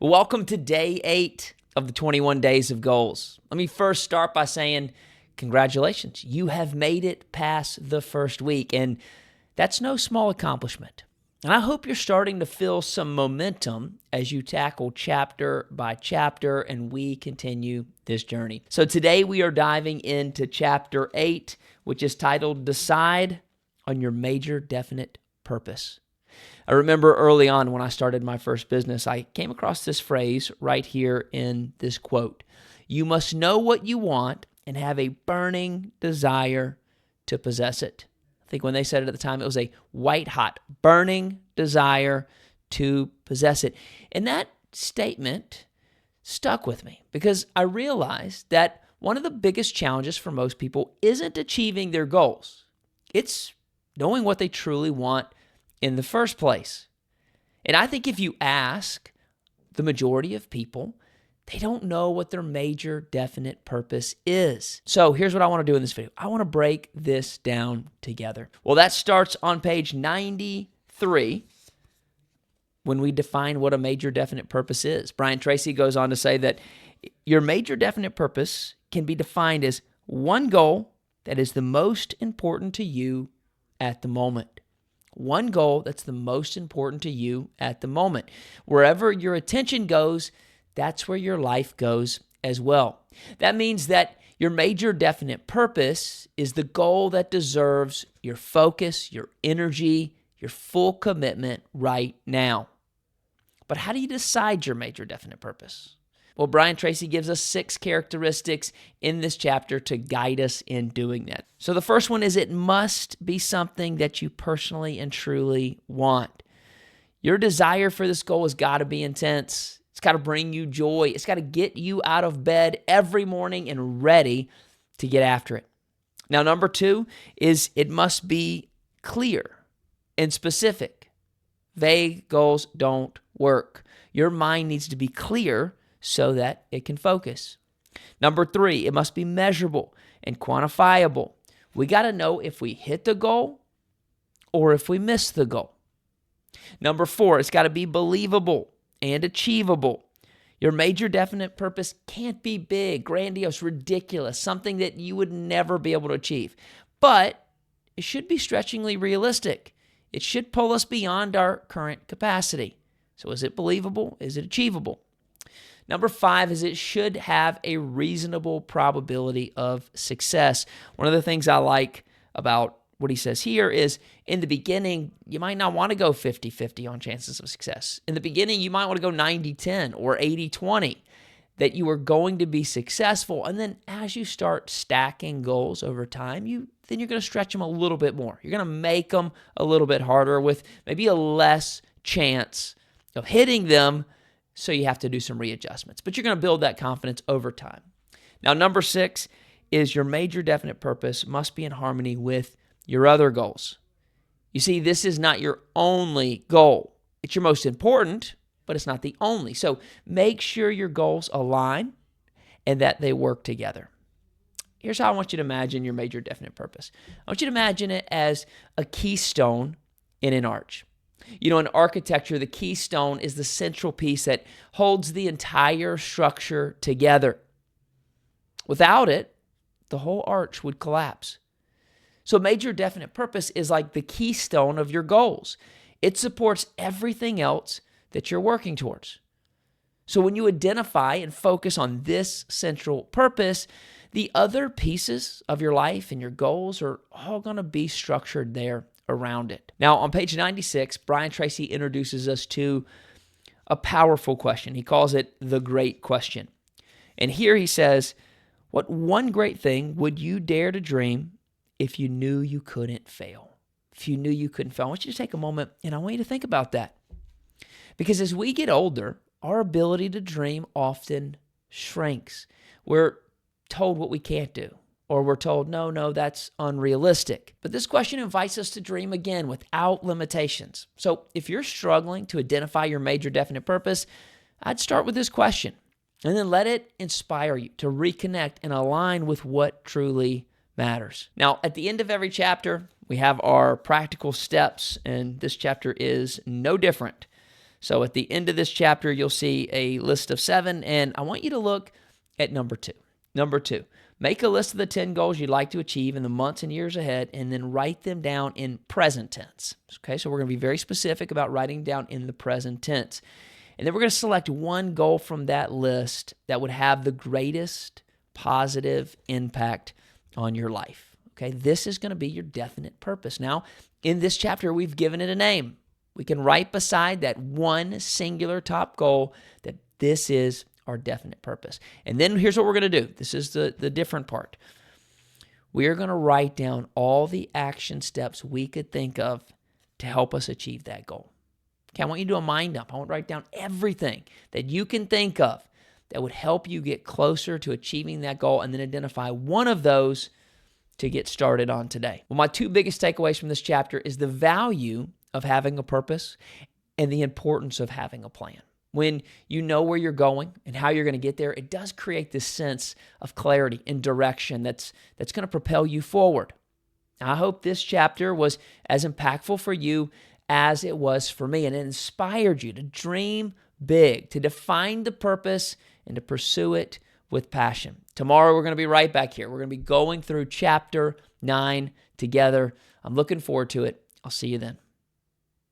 Welcome to day 8 of the 21 Days of Goals. Let me first start by saying congratulations. You have made it past the first week, and that's no small accomplishment. And I hope you're starting to feel some momentum as you tackle chapter by chapter and we continue this journey. So today we are diving into chapter 8, which is titled Decide on Your Major Definite Purpose. I remember early on when I started my first business, I came across this phrase right here in this quote. You must know what you want and have a burning desire to possess it. I think when they said it at the time, it was a white-hot, burning desire to possess it. And that statement stuck with me because I realized that one of the biggest challenges for most people isn't achieving their goals. It's knowing what they truly want in the first place. And I think if you ask the majority of people, they don't know what their major definite purpose is. So here's what I want to do in this video. I want to break this down together. Well, that starts on page 93 when we define what a major definite purpose is. Brian Tracy goes on to say that your major definite purpose can be defined as one goal that is the most important to you at the moment. One goal that's the most important to you at the moment. Wherever your attention goes, that's where your life goes as well. That means that your major definite purpose is the goal that deserves your focus, your energy, your full commitment right now. But how do you decide your major definite purpose? Well, Brian Tracy gives us 6 characteristics in this chapter to guide us in doing that. So the first one is it must be something that you personally and truly want. Your desire for this goal has got to be intense. It's got to bring you joy. It's got to get you out of bed every morning and ready to get after it. Now, number 2 is it must be clear and specific. Vague goals don't work. Your mind needs to be clear so that it can focus. Number 3, it must be measurable and quantifiable. We got to know if we hit the goal or if we miss the goal. Number 4, it's got to be believable and achievable. Your major definite purpose can't be big, grandiose, ridiculous, something that you would never be able to achieve. But it should be stretchingly realistic. It should pull us beyond our current capacity. So is it believable? Is it achievable? Number 5 is it should have a reasonable probability of success. One of the things I like about what he says here is in the beginning, you might not want to go 50-50 on chances of success. In the beginning, you might want to go 90-10 or 80-20, that you are going to be successful. And then as you start stacking goals over time, then you're going to stretch them a little bit more. You're going to make them a little bit harder with maybe a less chance of hitting them. So you have to do some readjustments, but you're going to build that confidence over time. Now, number 6 is your major definite purpose must be in harmony with your other goals. You see, this is not your only goal. It's your most important, but it's not the only. So make sure your goals align and that they work together. Here's how I want you to imagine your major definite purpose. I want you to imagine it as a keystone in an arch. You know, in architecture, the keystone is the central piece that holds the entire structure together. Without it, the whole arch would collapse. So major definite purpose is like the keystone of your goals. It supports everything else that you're working towards. So when you identify and focus on this central purpose, the other pieces of your life and your goals are all going to be structured there around it. Now, on page 96, Brian Tracy introduces us to a powerful question. He calls it the great question. And here he says, what one great thing would you dare to dream if you knew you couldn't fail? If you knew you couldn't fail. I want you to take a moment and I want you to think about that. Because as we get older, our ability to dream often shrinks. We're told what we can't do. Or we're told, no, that's unrealistic. But this question invites us to dream again without limitations. So if you're struggling to identify your major definite purpose, I'd start with this question and then let it inspire you to reconnect and align with what truly matters. Now, at the end of every chapter, we have our practical steps, and this chapter is no different. So at the end of this chapter, you'll see a list of 7, and I want you to look at number 2. Number 2, make a list of the 10 goals you'd like to achieve in the months and years ahead, and then write them down in present tense. Okay, so we're going to be very specific about writing down in the present tense. And then we're going to select one goal from that list that would have the greatest positive impact on your life. Okay, this is going to be your definite purpose. Now, in this chapter, we've given it a name. We can write beside that one singular top goal that this is our definite purpose. And then here's what we're going to do. This is the different part. We are going to write down all the action steps we could think of to help us achieve that goal. Okay, I want you to do a mind dump. I want to write down everything that you can think of that would help you get closer to achieving that goal, and then identify one of those to get started on today. Well, my 2 biggest takeaways from this chapter is the value of having a purpose and the importance of having a plan. When you know where you're going and how you're going to get there, it does create this sense of clarity and direction that's going to propel you forward. I hope this chapter was as impactful for you as it was for me, and it inspired you to dream big, to define the purpose, and to pursue it with passion. Tomorrow, we're going to be right back here. We're going to be going through chapter 9 together. I'm looking forward to it. I'll see you then.